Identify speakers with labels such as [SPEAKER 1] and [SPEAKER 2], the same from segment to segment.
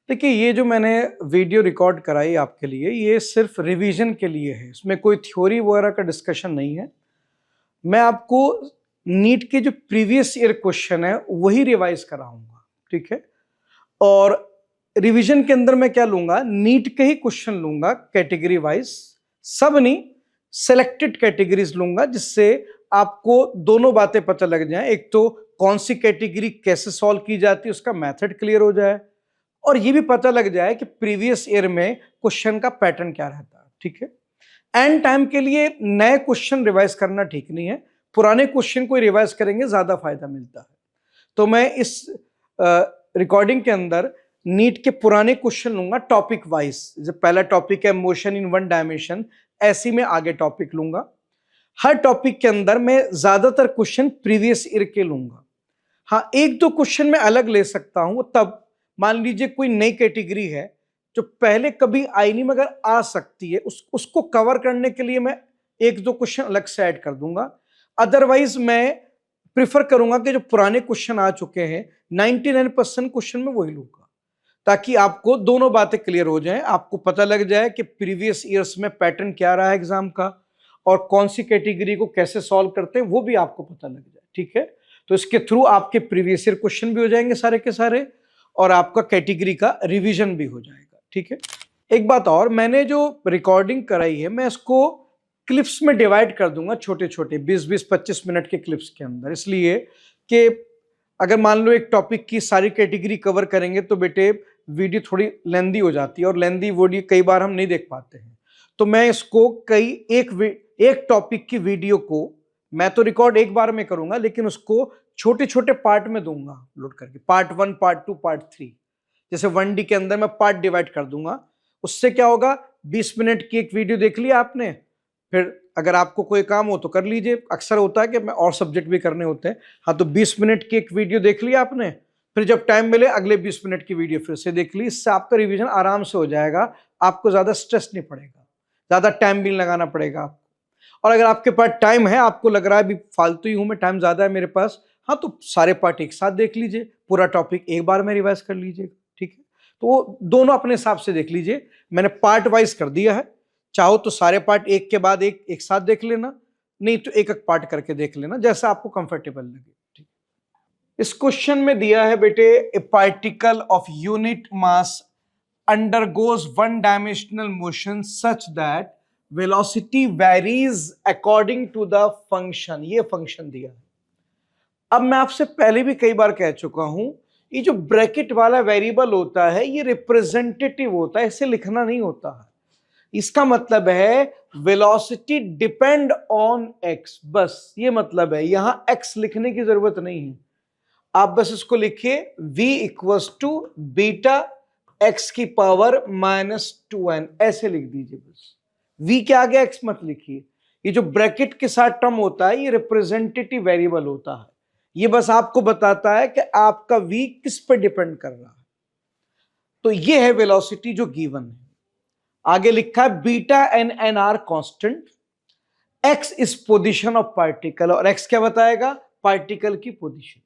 [SPEAKER 1] देखिए, ये जो मैंने वीडियो रिकॉर्ड कराई आपके लिए, ये सिर्फ रिवीजन के लिए है। इसमें कोई थ्योरी वगैरह का डिस्कशन नहीं है। मैं आपको नीट के जो प्रीवियस ईयर क्वेश्चन है वही रिवाइज कराऊंगा, ठीक है। और रिवीजन के अंदर मैं क्या लूंगा, नीट के ही क्वेश्चन लूंगा कैटेगरी वाइज, सब नहीं, सेलेक्टेड कैटेगरीज लूंगा, जिससे आपको दोनों बातें पता लग जाएं। एक तो कौन सी कैटेगरी कैसे सॉल्व की जाती है, उसका मेथड क्लियर हो जाए, और ये भी पता लग जाए कि प्रीवियस ईयर में क्वेश्चन का पैटर्न क्या रहता है, ठीक है। एंड टाइम के लिए नए क्वेश्चन रिवाइज करना ठीक नहीं है, पुराने क्वेश्चन को रिवाइज करेंगे ज्यादा फायदा मिलता है। तो मैं इस रिकॉर्डिंग के अंदर नीट के पुराने क्वेश्चन लूंगा टॉपिक वाइज। जैसे पहला टॉपिक है मोशन इन वन डायमेंशन, ऐसी में आगे टॉपिक लूंगा। हर टॉपिक के अंदर मैं ज्यादातर क्वेश्चन प्रीवियस ईयर के लूंगा। हाँ, एक दो क्वेश्चन मैं अलग ले सकता हूं, तब मान लीजिए कोई नई कैटेगरी है जो पहले कभी आई नहीं मगर आ सकती है, उसको कवर करने के लिए मैं एक दो क्वेश्चन अलग से ऐड कर दूंगा। अदरवाइज मैं प्रिफर करूंगा कि जो पुराने क्वेश्चन आ चुके हैं 99% क्वेश्चन में वही लूंगा, ताकि आपको दोनों बातें क्लियर हो जाएं। आपको पता लग जाए कि प्रीवियस ईयर्स में पैटर्न क्या रहा है एग्जाम का, और कौन सी कैटेगरी को कैसे सॉल्व करते हैं वो भी आपको पता लग जाए, ठीक है। तो इसके थ्रू आपके प्रीवियस ईयर क्वेश्चन भी हो जाएंगे सारे के सारे, और आपका कैटेगरी का रिवीजन भी हो जाएगा, ठीक है। एक बात और, मैंने जो रिकॉर्डिंग कराई है मैं इसको क्लिप्स में डिवाइड कर दूंगा, छोटे छोटे 20-20 25 मिनट के क्लिप्स के अंदर, इसलिए कि अगर मान लो एक टॉपिक की सारी कैटेगरी कवर करेंगे तो बेटे वीडियो थोड़ी लेंदी हो जाती है, और लेंदी वीडियो कई बार हम नहीं देख पाते हैं। तो मैं इसको एक टॉपिक की वीडियो को मैं तो रिकॉर्ड एक बार में करूंगा, लेकिन उसको छोटे छोटे पार्ट में दूंगा लोड करके, पार्ट 1, पार्ट 2, पार्ट 3। जैसे 1D के अंदर मैं पार्ट डिवाइड कर दूंगा। उससे क्या होगा, 20 मिनट की एक वीडियो देख लिया आपने, फिर अगर आपको कोई काम हो तो कर लीजिए। अक्सर होता है कि मैं और सब्जेक्ट भी करने होते हैं, हाँ, तो 20 मिनट की एक वीडियो देख लिया आपने, फिर जब टाइम मिले अगले 20 मिनट की वीडियो फिर से देख ली। इससे आपका रिवीजन आराम से हो जाएगा, आपको ज्यादा स्ट्रेस नहीं पड़ेगा, ज्यादा टाइम भी लगाना पड़ेगा आपको। और अगर आपके पास टाइम है, आपको लग रहा है अभी फालतू ही हूं मैं, टाइम ज्यादा है मेरे पास, हाँ, तो सारे पार्ट एक साथ देख लीजिए, पूरा टॉपिक एक बार में रिवाइज कर लीजिएगा, ठीक है। तो वो दोनों अपने हिसाब से देख लीजिए, मैंने पार्ट वाइज कर दिया है। चाहो तो सारे पार्ट एक के बाद एक साथ देख लेना, नहीं तो एक एक पार्ट करके देख लेना, जैसा आपको कंफर्टेबल लगे, ठीक। इस क्वेश्चन में दिया है बेटे, ए particle of unit mass undergoes one dimensional motion such that velocity varies according to the function। ये फंक्शन दिया है। अब मैं आपसे पहले भी कई बार कह चुका हूं, ये जो ब्रैकेट वाला वेरिएबल होता है ये रिप्रेजेंटेटिव होता है, इसे लिखना नहीं होता है। इसका मतलब है वेलोसिटी डिपेंड ऑन एक्स, बस ये मतलब है। यहां एक्स लिखने की जरूरत नहीं है, आप बस इसको लिखिए v equals to beta x की पावर -2n, ऐसे लिख दीजिए बस। v के आगे x मत लिखिए। ये जो ब्रैकेट के साथ टर्म होता है ये रिप्रेजेंटेटिव वेरिएबल होता है, ये बस आपको बताता है कि आपका v किस पर डिपेंड कर रहा है। तो ये है वेलोसिटी जो गिवन है। आगे लिखा है beta n n are constant, x is position of particle, और x क्या बताएगा, पार्टिकल की position.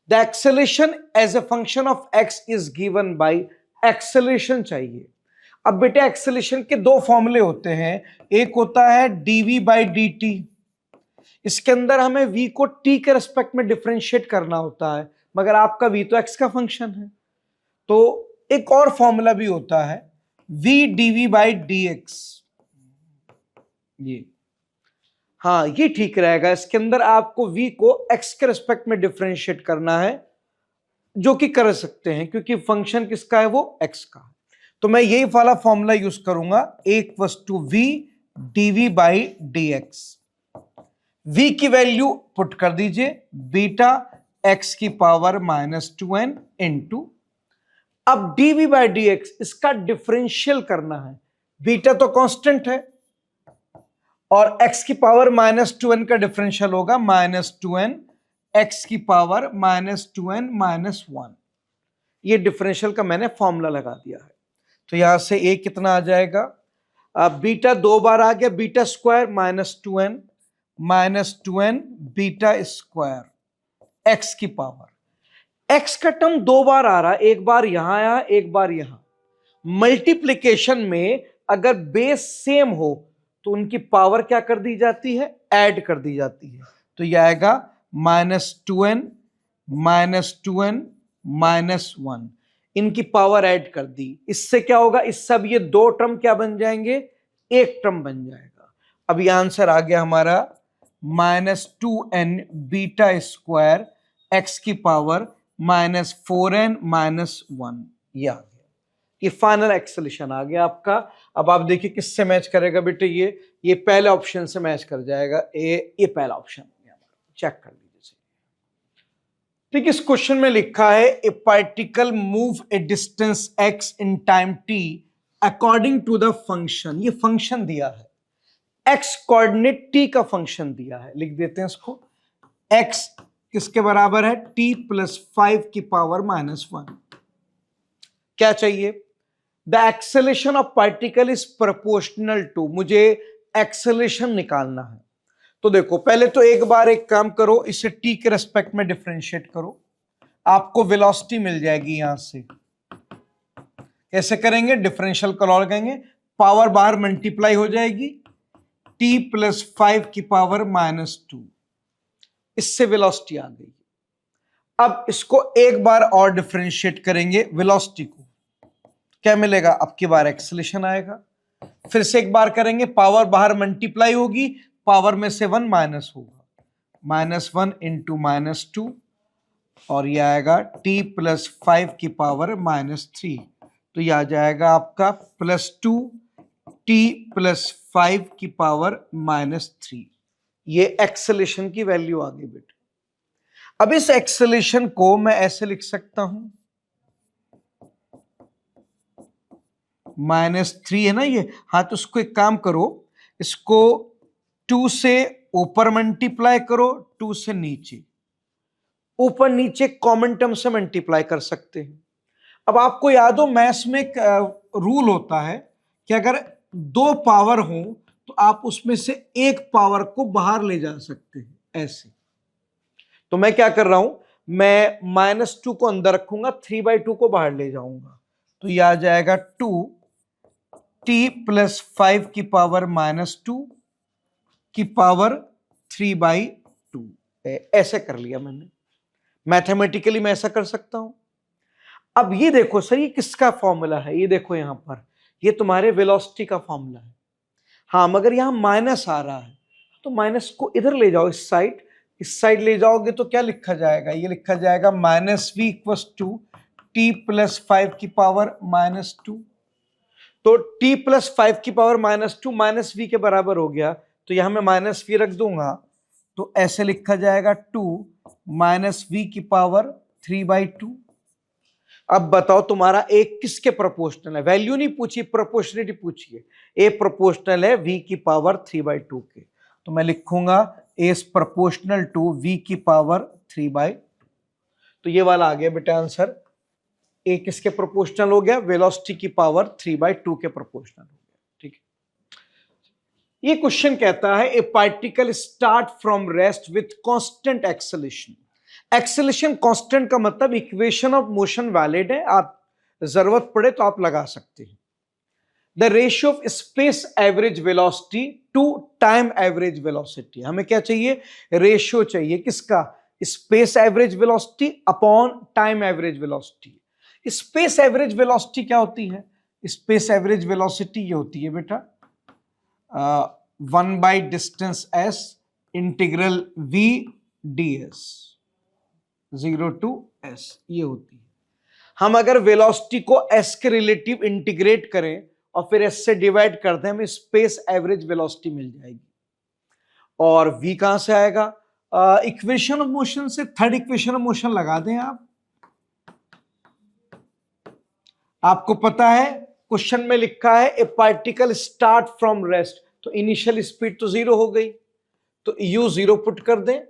[SPEAKER 1] The acceleration as a function of x is given by acceleration चाहिए। अब बेटे एक्सेलरेशन के दो फॉर्मूले होते हैं, एक होता है dv/dt, इसके अंदर हमें v को t के रेस्पेक्ट में डिफरेंशिएट करना होता है, मगर आपका v तो x का फंक्शन है। तो एक और फॉर्मूला भी होता है v dv/dx, ये, हाँ, ये ठीक रहेगा। इसके अंदर आपको v को x के रेस्पेक्ट में डिफरेंशिएट करना है, जो कि कर सकते हैं क्योंकि फंक्शन किसका है, वो x का है। तो मैं यही वाला फॉर्मूला यूज करूंगा, v dv/dx। v की वैल्यू पुट कर दीजिए, बीटा x की पावर -2n इंटू, अब dv/dx इसका डिफरेंशियल करना है। बीटा तो कांस्टेंट है और x की पावर -2n का डिफरेंशियल होगा -2n x की पावर -2n -1। ये डिफरेंशियल का मैंने फॉर्मूला लगा दिया है। तो यहां से a कितना आ जाएगा, बीटा दो बार आ गया, beta square -2n beta square x की पावर, एक्स का टर्म दो बार आ रहा है, एक बार यहां आया, एक बार यहां। मल्टीप्लिकेशन में अगर बेस सेम हो तो उनकी पावर क्या कर दी जाती है, ऐड कर दी जाती है। तो यह आएगा -2n -1, इनकी पावर ऐड कर दी। इससे क्या होगा, इस सब ये दो टर्म क्या बन जाएंगे, एक टर्म बन जाएगा। अब ये आंसर आ गया हमारा -2n बीटा स्क्वायर एक्स की पावर -4n -1, ये आ गया। ये फाइनल एक्सेलेशन आ गया आपका। अब आप देखिए किससे मैच करेगा बेटे, ये पहले ऑप्शन से मैच कर जाएगा। ये पहला ऑप्शन चेक कर लीजिए। ठीक, इस क्वेश्चन में लिखा है a particle move a distance x in time t according to the function. ये फंक्शन दिया है, x कोऑर्डिनेट t का फंक्शन दिया है, लिख देते हैं इसको। x किसके बराबर है, t + 5 की पावर -1। क्या चाहिए, the acceleration of particle is proportional to, मुझे एक्सेलेरेशन निकालना है। तो देखो पहले तो एक बार एक काम करो, इसे t के रेस्पेक्ट में डिफरेंशिएट करो, आपको वेलोसिटी मिल जाएगी। यहां से कैसे करेंगे, डिफरेंशियल का लॉ लगाएंगे, पावर बाहर मल्टीप्लाई हो जाएगी, t + 5 की पावर -2, इससे वेलोसिटी आ गई। अब इसको एक बार और डिफरेंशिएट करेंगे वेलोसिटी को, क्या मिलेगा, अब की बार एक्सेलेरेशन आएगा। फिर से एक बार करेंगे, पावर बाहर मल्टीप्लाई होगी, पावर में से 1 माइनस होगा, -1 × -2, और यह आएगा t + 5 की पावर -3। तो यह आ जाएगा आपका +2 t + 5 की पावर -3। ये एक्सेलेरेशन की वैल्यू आ गई बेटे। अब इस एक्सेलेरेशन को मैं ऐसे लिख सकता हूं, -3 है ना ये, हाँ, तो उसको एक काम करो, इसको 2 से ऊपर मल्टीप्लाई करो, 2 से नीचे, ऊपर नीचे कॉमन टर्म से मल्टीप्लाई कर सकते हैं। अब आपको याद हो मैथ्स में एक रूल होता है कि अगर दो पावर हो तो आप उसमें से एक पावर को बाहर ले जा सकते हैं, ऐसे। तो मैं क्या कर रहा हूं, मैं -2 को अंदर रखूंगा, 3/2 को बाहर ले जाऊंगा, तो यह आ जाएगा 2t + 5 की पावर -2 की पावर 3/2। ऐसे कर लिया मैंने, मैथमेटिकली मैं ऐसा कर सकता हूं। अब ये देखो सर, ये किसका फॉर्मूला है, ये देखो यहां पर, ये तुम्हारे वेलोसिटी का फॉर्मूला है। हाँ, मगर यहां माइनस आ रहा है, तो माइनस को इधर ले जाओ, इस साइड ले जाओगे तो क्या लिखा जाएगा, ये लिखा जाएगा -v = t + 5 की पावर -2। तो t + 5 की पावर -2 -v के बराबर हो गया, तो यहां मैं -v रख दूंगा, तो ऐसे लिखा जाएगा 2 -v की पावर 3/2। अब बताओ तुम्हारा a किसके प्रोपोर्शनल है, वैल्यू नहीं पूछी, प्रोपोर्शनलिटी पूछी है। a प्रोपोर्शनल है v की पावर 3/2 के, तो मैं लिखूंगा a is proportional to v की पावर 3/2। तो ये वाला आ गया बेटा आंसर, a किसके प्रोपोर्शनल हो गया, वेलोसिटी की पावर 3/2 के प्रोपोर्शनल हो गया। ठीक है, ये क्वेश्चन कहता है a particle start from rest with constant acceleration. Acceleration constant का मतलब इक्वेशन ऑफ मोशन वैलिड है, आप जरूरत पड़े तो आप लगा सकते हैं। The ratio of space average velocity to time average velocity, हमें क्या चाहिए, रेशियो चाहिए, किसका, space average velocity upon time average velocity. Space average velocity क्या होती है, स्पेस एवरेज वेलोसिटी ये होती है बेटा 1/डिस्टेंस s integral v ds 0 to s, ये होती है। हम अगर वेलोसिटी को s के रिलेटिव इंटीग्रेट करें और फिर s से डिवाइड कर दें, हमें स्पेस एवरेज वेलोसिटी मिल जाएगी। और v कहां से आएगा, इक्वेशन ऑफ मोशन से, थर्ड इक्वेशन ऑफ मोशन लगा दें आप। आपको पता है क्वेश्चन में लिखा है a particle start from rest, तो इनिशियल स्पीड तो 0 हो गई, तो u 0 पुट कर दें,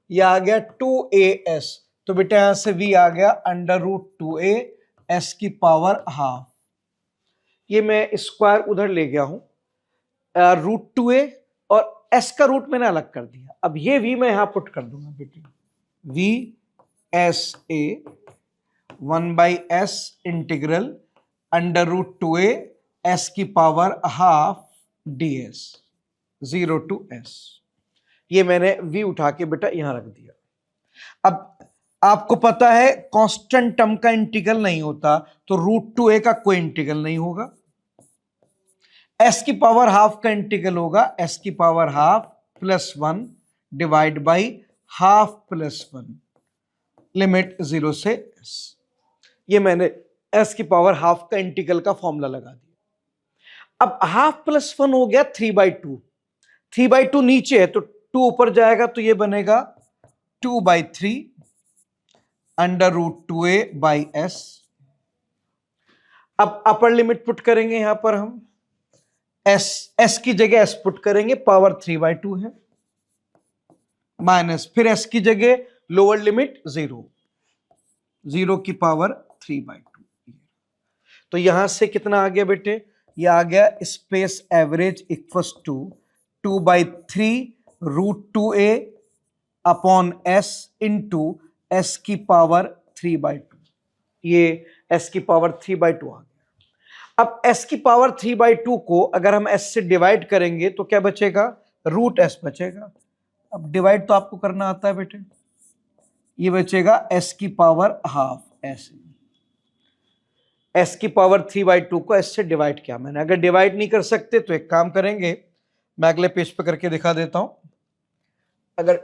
[SPEAKER 1] यह आ गया 2as, तो बेटा यहां से v आ गया √2a s की पावर ½ ये मैं स्क्वायर उधर ले गया हूं, √2a और s का रूट मैंने अलग कर दिया। अब ये v मैं यहां पुट कर दूंगा बेटे, v S A 1/s integral √2a s की power half ds 0 to s। ये मैंने v उठा के बेटा यहां रख दिया। अब आपको पता है कांस्टेंट टर्म का इंटीग्रल नहीं होता तो √2a का कोई इंटीग्रल नहीं होगा। s की पावर हाफ का इंटीग्रल होगा s की power half +1 divide by half +1 limit 0 से s। ये मैंने s की पावर हाफ का इंटीग्रल का फॉर्मूला लगा दिया। अब हाफ +1 हो गया 3/2। 3/2 नीचे है तो 2 ऊपर जाएगा तो ये बनेगा 2/3 √2a/s। अब अपर लिमिट पुट करेंगे यहां पर हम s की जगह s पुट करेंगे, पावर 3/2 है, माइनस फिर s की जगह लोअर लिमिट 0 की पावर 3/2। तो यहां से कितना आ गया बेटे, ये आ गया space average equals to 2/3 √2a upon s into s की पावर 3/2। ये s की पावर 3/2 आ गया। अब s की पावर 3/2 को अगर हम s से डिवाइड करेंगे तो क्या बचेगा, √s बचेगा। अब डिवाइड तो आपको करना आता है बेटे, ये बचेगा s की पावर हाफ ऐसे। s की पावर 3/2 को s से डिवाइड किया मैंने। अगर डिवाइड नहीं कर सकते तो एक काम करेंगे, मैं अगले पेज पे करके दिखा देता हूं। अगर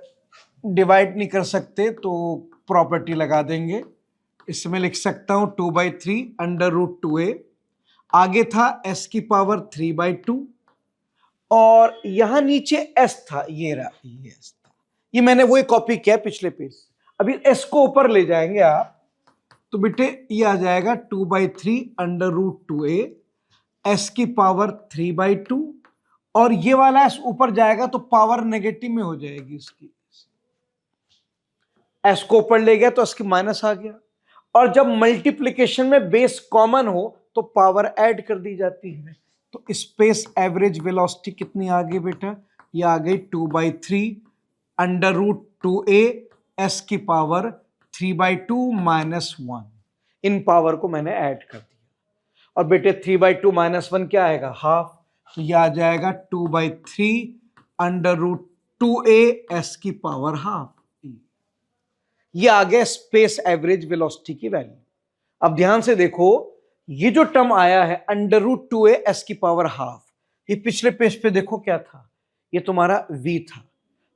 [SPEAKER 1] डिवाइड नहीं कर सकते तो प्रॉपर्टी लगा देंगे। इसमें लिख सकता हूं 2/3 √2a, आगे था s की पावर 3/2 और यहां नीचे s था, ये रहा, ये s था। ये मैंने वही कॉपी किया पिछले पेज। अभी s को ऊपर ले जाएंगे आप तो बेटे ये आ जाएगा 2/3 √2a s की पावर 3/2 और ये वाला s ऊपर जाएगा तो पावर नेगेटिव में हो जाएगी इसकी। s को ऊपर ले गया तो इसकी माइनस आ गया, और जब मल्टीप्लिकेशन में बेस कॉमन हो तो पावर ऐड कर दी जाती है। तो स्पेस एवरेज वेलोसिटी कितनी आ गई बेटा, ये आ गई 2/3 √2a s की पावर 3/2 -1। इन पावर को मैंने ऐड कर दिया और बेटे 3/2 -1 क्या आएगा, हाफ। तो ये आ जाएगा 2/3 √2a s की पावर हाफ। ये आ गया स्पेस एवरेज वेलोसिटी की वैल्यू। अब ध्यान से देखो, ये जो टर्म आया है √2a s की पावर हाफ, ये पिछले पेज पे देखो क्या था, ये तुम्हारा v था।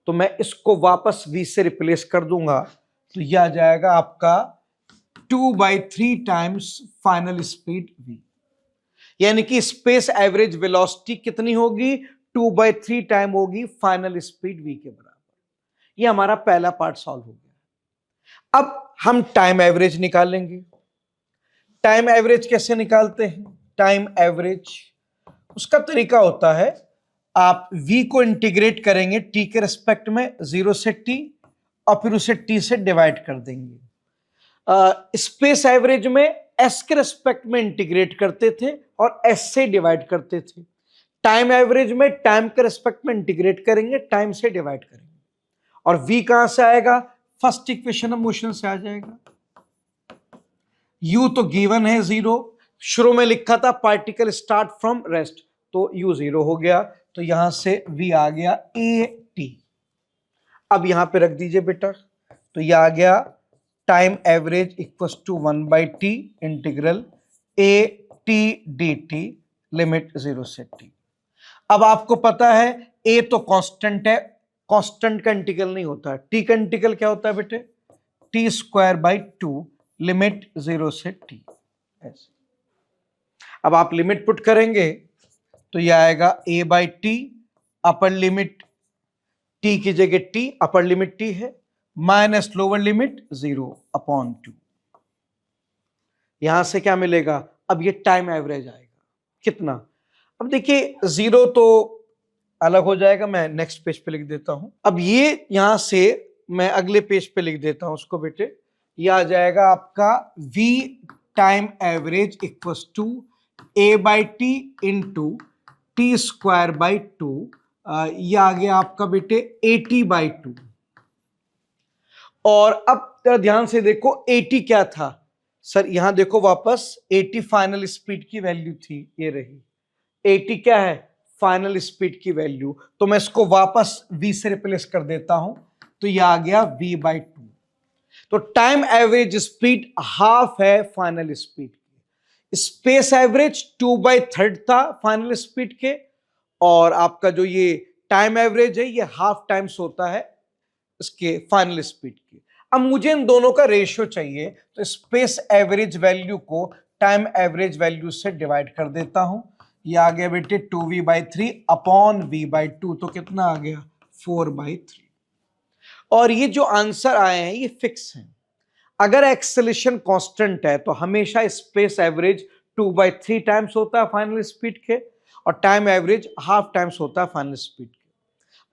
[SPEAKER 1] तो मैं इसको वापस v से रिप्लेस कर दूंगा तो यह आ जाएगा आपका 2/3 टाइम्स फाइनल स्पीड v। यानी कि स्पेस एवरेज वेलोसिटी कितनी होगी, 2/3 टाइम होगी फाइनल स्पीड v के बराबर। ये हमारा पहला पार्ट सॉल्व हो गया। अब हम टाइम एवरेज निकालेंगे। टाइम एवरेज कैसे निकालते हैं, टाइम एवरेज उसका तरीका होता है, आप v को इंटीग्रेट करेंगे t के रिस्पेक्ट में 0 से t और फिर उसे t से डिवाइड कर देंगे। स्पेस एवरेज में s के रिस्पेक्ट में इंटीग्रेट करते थे और s से डिवाइड करते थे। टाइम एवरेज में टाइम के रिस्पेक्ट में इंटीग्रेट करेंगे, टाइम से डिवाइड करेंगे। और v कहां से आएगा, फर्स्ट इक्वेशन ऑफ मोशन से आ जाएगा। u तो गिवन है 0, शुरू में लिखा था पार्टिकल स्टार्ट फ्रॉम रेस्ट तो u 0 हो गया, तो यहां से v आ गया at। अब यहां पे रख दीजिए बेटा, तो यह आ गया time average equals to 1/t integral at dt लिमिट 0 से t। अब आपको पता है a तो कांस्टेंट है, कांस्टेंट का इंटीग्रल नहीं होता है। t का इंटीग्रल क्या होता है बेटे, t²/2 लिमिट 0 से t। ऐसे अब आप लिमिट पुट करेंगे तो यह आएगा a/t, अपर लिमिट t की जगह t, अपर लिमिट t है, माइनस लोअर लिमिट 0/2। यहां से क्या मिलेगा, अब ये टाइम एवरेज आएगा कितना। अब देखिए 0 तो अलग हो जाएगा, मैं नेक्स्ट पेज पे लिख देता हूं। अब ये यहां से मैं अगले पेज पे लिख देता हूं उसको बेटे, ये आ जाएगा आपका v time average equals to a/t into t²/2, ये आ गया आपका बेटे 80/2। और अब जरा ध्यान से देखो 80 क्या था सर, यहां देखो वापस 80 फाइनल स्पीड की वैल्यू थी, ये रही 80 क्या है फाइनल स्पीड की वैल्यू। तो मैं इसको वापस v से रिप्लेस कर देता हूं, तो ये आ गया v/2। तो टाइम एवरेज स्पीड हाफ है फाइनल स्पीड की। स्पेस एवरेज 2/3 था फाइनल स्पीड के, और आपका जो ये टाइम एवरेज है ये हाफ टाइम्स होता है इसके फाइनल स्पीड की। अब मुझे इन दोनों का रेशियो चाहिए, तो स्पेस एवरेज वैल्यू को टाइम एवरेज वैल्यू से डिवाइड कर देता हूं। ये आ गया बेटे 2v/3 अपॉन v/2, तो कितना आ गया 4/3। और ये जो आंसर आए हैं ये फिक्स हैं। अगर एक्सेलेरेशन कांस्टेंट है तो हमेशा स्पेस एवरेज 2/3 टाइम्स होता है फाइनल स्पीड के, और टाइम एवरेज हाफ टाइम्स होता है फाइनल स्पीड के।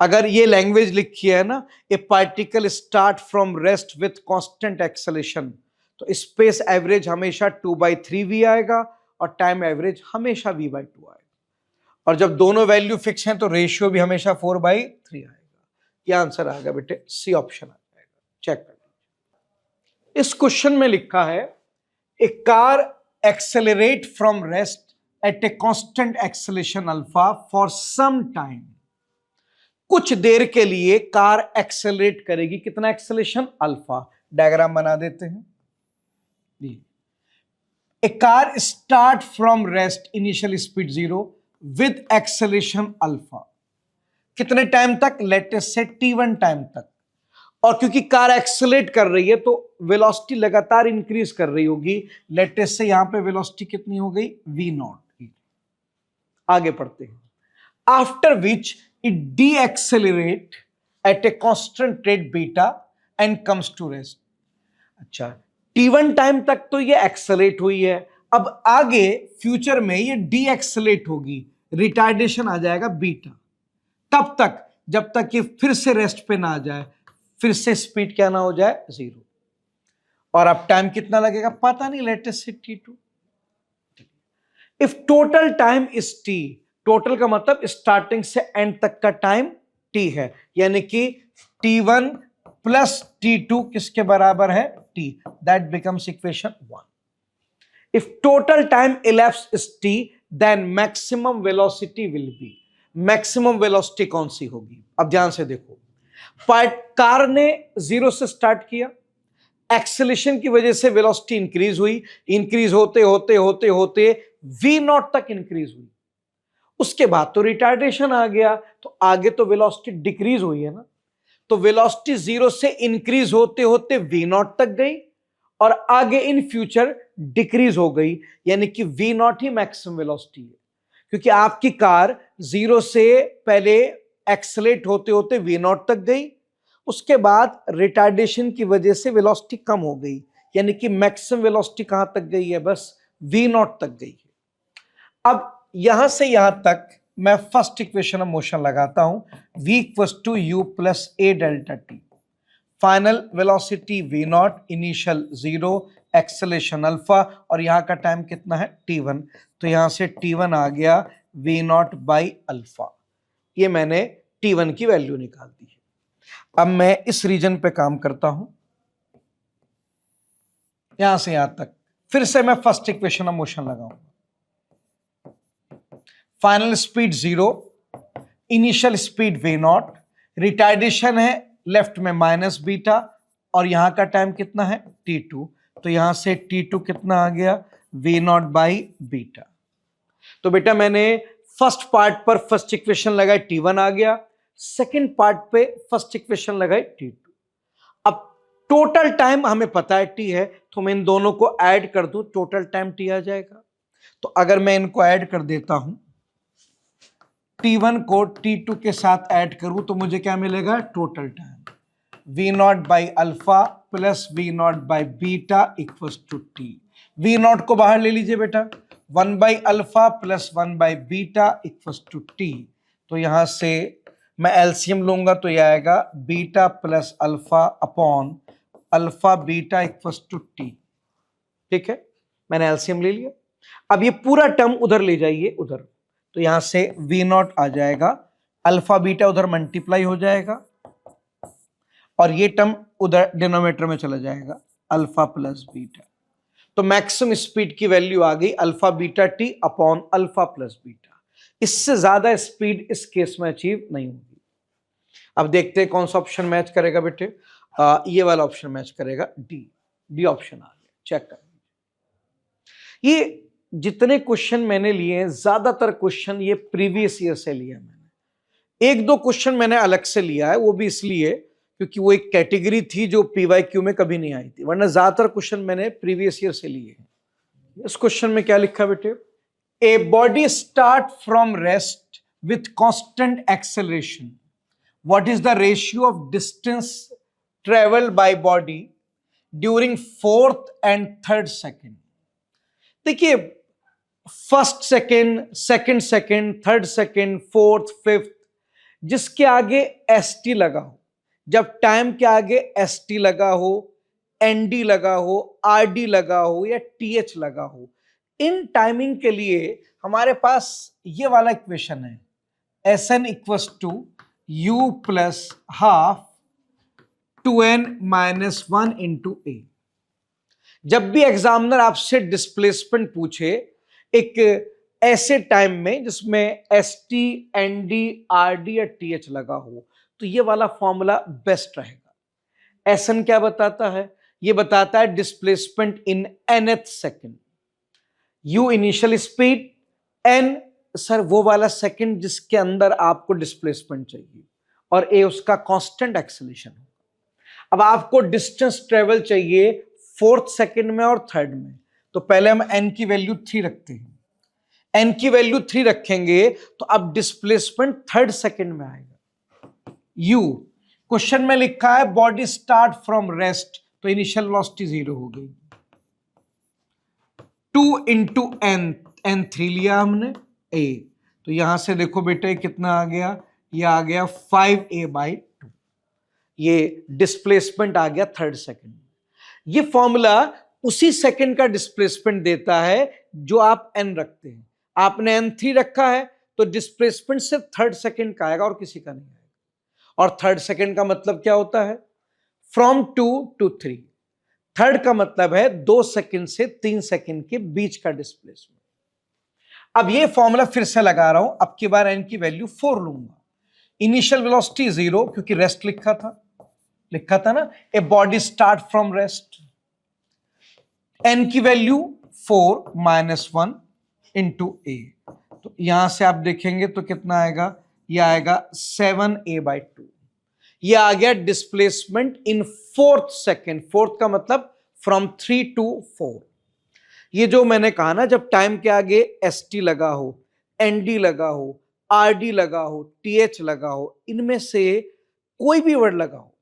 [SPEAKER 1] अगर ये लैंग्वेज लिखी है ना, ए particle start from rest with constant acceleration, तो स्पेस एवरेज हमेशा 2/3v आएगा और टाइम एवरेज हमेशा v/2 आएगा। और जब दोनों वैल्यू फिक्स हैं तो रेशियो भी हमेशा 4/3 आएगा। ये आंसर आएगा बेटे सी ऑप्शन आ जाएगा। चेक कर लीजिए। इस क्वेश्चन में लिखा है a car accelerate from rest at a constant acceleration alpha for some time. कुछ देर के लिए कार एक्सेलरेट करेगी, कितना एक्सेलरेशन अल्फा। डायग्राम बना देते हैं। A car start from rest initial speed 0 with acceleration alpha, कितने टाइम तक, लेटेस्ट से t1 टाइम तक। और क्योंकि कार एक्सेलरेट कर रही है तो वेलोसिटी लगातार इंक्रीज कर रही होगी, लेटेस्ट से यहां पे वेलोसिटी कितनी हो गई v0। आगे पढ़ते हैं। After which it deaccelerate at a constant rate beta and comes to rest। अच्छा, t1 टाइम तक तो ये एक्सेलरेट हुई है, अब आगे फ्यूचर में ये डीएक्सेलरेट होगी, रिटार्डेशन आ जाएगा बीटा। तब तक जब तक ये फिर से रेस्ट पे ना आ जाए, फिर से स्पीड क्या ना हो जाए 0। और अब टाइम कितना लगेगा पता नहीं, लेटेस्ट से t2। If total time is t, total का मतलब स्टार्टिंग से एंड तक का टाइम t है, यानी कि t1 प्लस t2 किसके बराबर है t, that becomes equation 1। If total time elapsed is t, then maximum velocity will be. Maximum velocity कौन सी होगी, अब ध्यान से देखो। कार ने 0 से स्टार्ट किया, एक्सेलेरेशन की वजह से वेलोसिटी इंक्रीज हुई, इंक्रीज होते होते होते होते v0 तक इंक्रीज हुई। उसके बाद तो रिटार्डेशन आ गया, तो आगे तो वेलोसिटी डिक्रीज हुई है ना, तो वेलोसिटी 0 से इंक्रीज होते होते v0 तक गई और आगे इन फ्यूचर डिक्रीज हो गई, यानी कि v0 ही मैक्सिमम वेलोसिटी है। क्योंकि आपकी कार 0 से पहले एक्सेलेरेट होते होते v0 तक गई, उसके बाद रिटार्डेशन की वजह से वेलोसिटी कम हो गई, यानी कि मैक्सिमम वेलोसिटी कहां तक गई है, बस v0 तक गई है। अब यहां से यहां तक मैं फर्स्ट इक्वेशन ऑफ मोशन लगाता हूं, v equals to u plus a delta t। Final velocity v0, initial 0, acceleration alpha, और यहां का टाइम कितना है t1, तो यहां से t1 आ गया v0 बाई अल्फा। ये मैंने t1 की वैल्यू निकाल दी है। अब मैं इस रीजन पे काम करता हूं, यहां से यहां तक फिर से मैं फर्स्ट इक्वेशन ऑफ मोशन लगाऊंगा। Final speed 0, initial speed v0, retardation है लेफ्ट में माइनस बीटा, और यहां का टाइम कितना है t2, तो यहां से t2 कितना आ गया v0 बाई बीटा। तो बेटा मैंने फर्स्ट पार्ट पर फर्स्ट इक्वेशन लगाई, t1 आ गया, सेकंड पार्ट पे फर्स्ट इक्वेशन लगाई t2। अब टोटल टाइम हमें पता है t है, तो मैं इन दोनों को ऐड कर दूं, टोटल टाइम t आ जाएगा। तो अगर मैं इनको ऐड कर देता हूं, t1 को t2 के साथ ऐड करूं तो मुझे क्या मिलेगा, total time v0 by alpha plus v0 by beta equals to t। v0 को बाहर ले लीजिए बेटा, 1 by alpha plus 1 by beta equals to t। तो यहां से मैं एलसीएम लूंगा तो यह आएगा beta plus alpha upon alpha beta equals to t। ठीक है, मैंने एलसीएम ले लिया। अब ये पूरा टर्म उधर ले जाइए, उधर, तो यहां से v0 आ जाएगा, अल्फा बीटा उधर मल्टीप्लाई हो जाएगा, और ये टर्म उधर डिनोमिनेटर में चला जाएगा, अल्फा प्लस बीटा। तो मैक्सिमम स्पीड की वैल्यू आ गई alpha beta T upon alpha plus beta. इससे ज्यादा स्पीड इस केस में अचीव नहीं होगी। अब देखते हैं कौन सा ऑप्शन मैच करेगा बेटे। ये वाला ऑप्शन मैच करेगा, डी ऑप्शन आ गया, चेक कर। ये जितने क्वेश्चन मैंने लिए हैं, ज्यादातर क्वेश्चन ये प्रीवियस ईयर से लिए मैंने। एक दो क्वेश्चन मैंने अलग से लिया है, वो भी इसलिए क्योंकि वो एक कैटेगरी थी जो पीवाईक्यू में कभी नहीं आई थी, वरना ज्यादातर क्वेश्चन मैंने प्रीवियस ईयर से लिए हैं। इस क्वेश्चन में क्या लिखा बेटे, a body start from rest with constant acceleration, what is the ratio of distance travelled by body during fourth and third second. देखिए, first second, second second, third second, fourth, fifth, जिसके आगे S T लगा हो, जब time के आगे S T लगा हो, एन डी लगा हो, आर डी लगा हो या टी एच लगा हो, इन टाइमिंग के लिए हमारे पास ये वाला इक्वेशन है, S N equals to U plus half two N minus one into A. जब भी एग्जामिनर आपसे डिस्प्लेसमेंट पूछे एक ऐसे टाइम में जिसमें S T, N D, R D या टी एच लगा हो, तो ये वाला फॉर्मूला बेस्ट रहेगा। एस एन क्या बताता है, ये बताता है displacement in nth second, u initial speed, N sir वो वाला सेकेंड जिसके अंदर आपको डिस्प्लेसमेंट चाहिए, और ए उसका कांस्टेंट एक्सेलरेशन होगा। अब आपको डिस्टेंस ट्रेवल चाहिए फोर्थ सेकेंड में और थर्ड में, तो पहले हम n की वैल्यू 3 रखते हैं। n की वैल्यू 3 रखेंगे तो अब डिस्प्लेसमेंट थर्ड सेकेंड में आएगा। u क्वेश्चन में लिखा है बॉडी स्टार्ट फ्रॉम रेस्ट, तो इनिशियल वेलोसिटी 0 हो गई। 2 इंटू एन, एन 3 लिया हमने, a, तो यहां से देखो बेटे कितना आ गया, ये आ गया 5a/2। ये डिस्प्लेसमेंट आ गया थर्ड सेकेंड। ये फॉर्मूला उसी सेकंड का डिस्प्लेसमेंट देता है जो आप n रखते हैं। आपने n3 रखा है तो डिस्प्लेसमेंट सिर्फ थर्ड सेकंड का आएगा और किसी का नहीं आएगा। और थर्ड सेकंड का मतलब क्या होता है, फ्रॉम 2 to 3। थर्ड का मतलब है 2 सेकंड से 3 सेकंड के बीच का डिस्प्लेसमेंट। अब ये फॉर्मूला फिर से लगा रहा हूं, अब की बार n की वैल्यू 4 लूंगा। इनिशियल वेलोसिटी 0 क्योंकि रेस्ट लिखा था ना, ए body start from rest. n की वैल्यू 4 माइनस 1 इंटू ए, तो यहां से आप देखेंगे तो कितना आएगा, ये आएगा 7a/2। ये आ गया displacement in fourth second. Fourth का मतलब फ्रॉम 3 to 4। ये जो मैंने कहा ना, जब टाइम के आगे एस टी लगा हो, एन डी लगा हो, आर डी लगा हो, टी एच लगा हो, इनमें से कोई भी वर्ड लगा हो,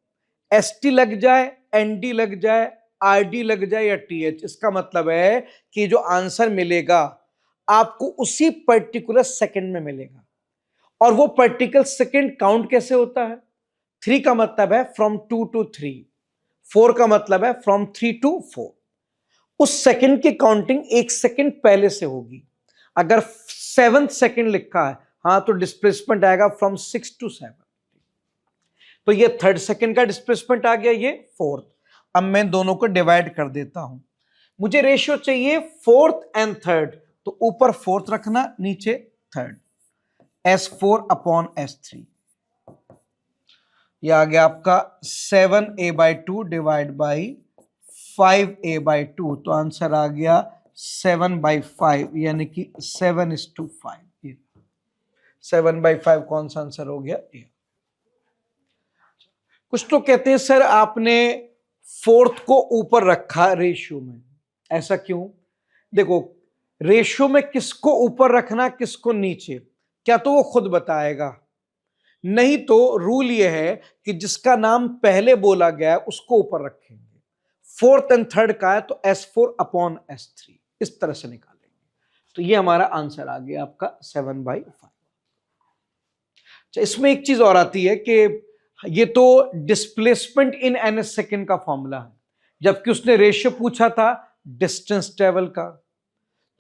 [SPEAKER 1] एस टी लग जाए, एन डी लग जाए, आर डी लग जाए या टी एच, इसका मतलब है कि जो आंसर मिलेगा आपको उसी पर्टिकुलर सेकंड में मिलेगा। और वो पर्टिकुलर सेकंड काउंट कैसे होता है, 3 का मतलब है फ्रॉम 2 to 3, 4 का मतलब है फ्रॉम 3 to 4। उस सेकंड की काउंटिंग 1 सेकंड पहले से होगी। अगर 7th सेकंड लिखा है, हाँ, तो डिस्प्लेसमेंट आएगा फ्रॉम 6 to 7। तो ये थर्ड सेकंड का डिस्प्लेसमेंट आ गया, ये फोर्थ। अब मैं दोनों को डिवाइड कर देता हूं। मुझे रेशियो चाहिए फोर्थ एंड थर्ड, तो ऊपर फोर्थ रखना, नीचे थर्ड, S4/S3। यह आ गया आपका 7a/2 डिवाइड बाई 5a/2, तो आंसर आ गया 7/5, यानी कि 7:5। 7/5 कौन सा आंसर हो गया, ये। कुछ तो कहते हैं सर आपने फोर्थ को ऊपर रखा रेशियो में, ऐसा क्यों? देखो, रेशियो में किसको ऊपर रखना, किसको नीचे, क्या तो वो खुद बताएगा, नहीं तो रूल ये है कि जिसका नाम पहले बोला गया उसको ऊपर रखेंगे। फोर्थ एंड थर्ड का है तो S4/S3 इस तरह से निकालेंगे। तो ये हमारा आंसर आ गया आपका 7/5। इसमें एक चीज और आती है कि ये तो डिस्प्लेसमेंट इन nth सेकेंड का फॉर्मूला है, जबकि उसने रेशियो पूछा था डिस्टेंस ट्रेवल का।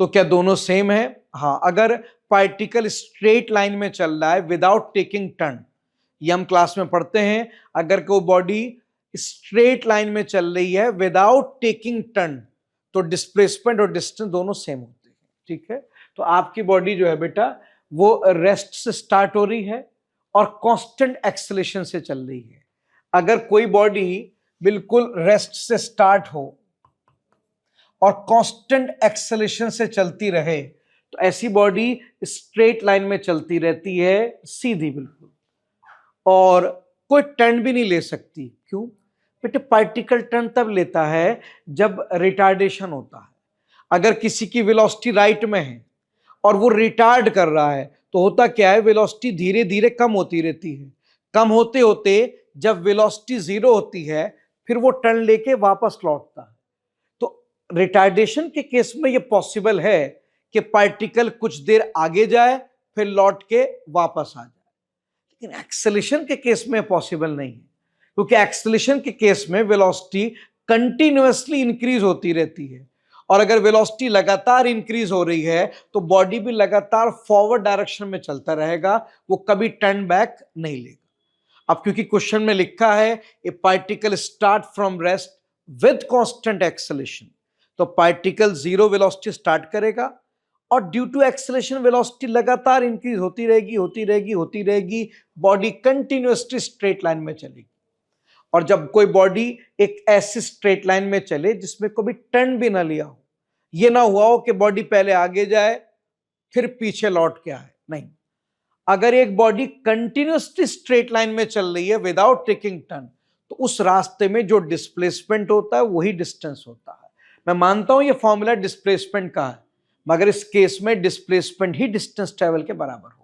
[SPEAKER 1] तो क्या दोनों सेम है? हाँ, अगर पार्टिकल स्ट्रेट लाइन में चल रहा है विदाउट टेकिंग टर्न, ये हम क्लास में पढ़ते हैं, अगर कोई बॉडी स्ट्रेट लाइन में चल रही है विदाउट टेकिंग टर्न, तो डिस्प्लेसमेंट और डिस्टेंस दोनों सेम होते हैं, ठीक है। तो आपकी बॉडी जो है बेटा वो रेस्ट से स्टार्ट हो रही है और कांस्टेंट एक्सेलेरेशन से चल रही है। अगर कोई बॉडी बिल्कुल रेस्ट से स्टार्ट हो और कांस्टेंट एक्सेलेरेशन से चलती रहे तो ऐसी बॉडी स्ट्रेट लाइन में चलती रहती है, सीधी बिल्कुल, और कोई टर्न भी नहीं ले सकती। क्यों बेटे? पार्टिकल टर्न तब लेता है जब रिटार्डेशन होता है। अगर किसी की वेलोसिटी राइट में है और वो रिटार्ड कर रहा है तो होता क्या है, वेलोसिटी धीरे धीरे कम होती रहती है। कम होते होते जब वेलोसिटी जीरो होती है फिर वो टर्न लेके वापस लौटता है। तो रिटार्डेशन के केस में ये पॉसिबल है कि पार्टिकल कुछ देर आगे जाए फिर लौट के वापस आ जाए, लेकिन एक्सेलेरेशन के केस में पॉसिबल नहीं है, क्योंकि एक्सेलेरेशन के केस में वेलोसिटी कंटिन्यूअसली इंक्रीज होती रहती है, और अगर वेलोसिटी लगातार इंक्रीज हो रही है तो बॉडी भी लगातार फॉरवर्ड डायरेक्शन में चलता रहेगा, वो कभी टर्न बैक नहीं लेगा। अब क्योंकि क्वेश्चन में लिखा है a particle start from rest with constant acceleration, तो पार्टिकल जीरो वेलोसिटी स्टार्ट करेगा और ड्यू टू एक्सेलेरेशन वेलोसिटी लगातार इंक्रीज होती रहेगी, बॉडी कंटिन्यूअसली स्ट्रेट लाइन में चलेगी। और जब कोई बॉडी एक ऐसी स्ट्रेट लाइन में चले जिसमें कभी टर्न भी ना लिया हो, ये ना हुआ हो कि बॉडी पहले आगे जाए फिर पीछे लौट के आए, नहीं। अगर एक बॉडी कंटिन्यूअसली स्ट्रेट लाइन में चल रही है विदाउट टेकिंग टर्न, तो उस रास्ते में जो डिस्प्लेसमेंट होता है वही डिस्टेंस होता है। मैं मानता हूं ये फॉर्मूला डिस्प्लेसमेंट का है, मगर इस केस में डिस्प्लेसमेंट ही डिस्टेंस ट्रेवल के बराबर हो।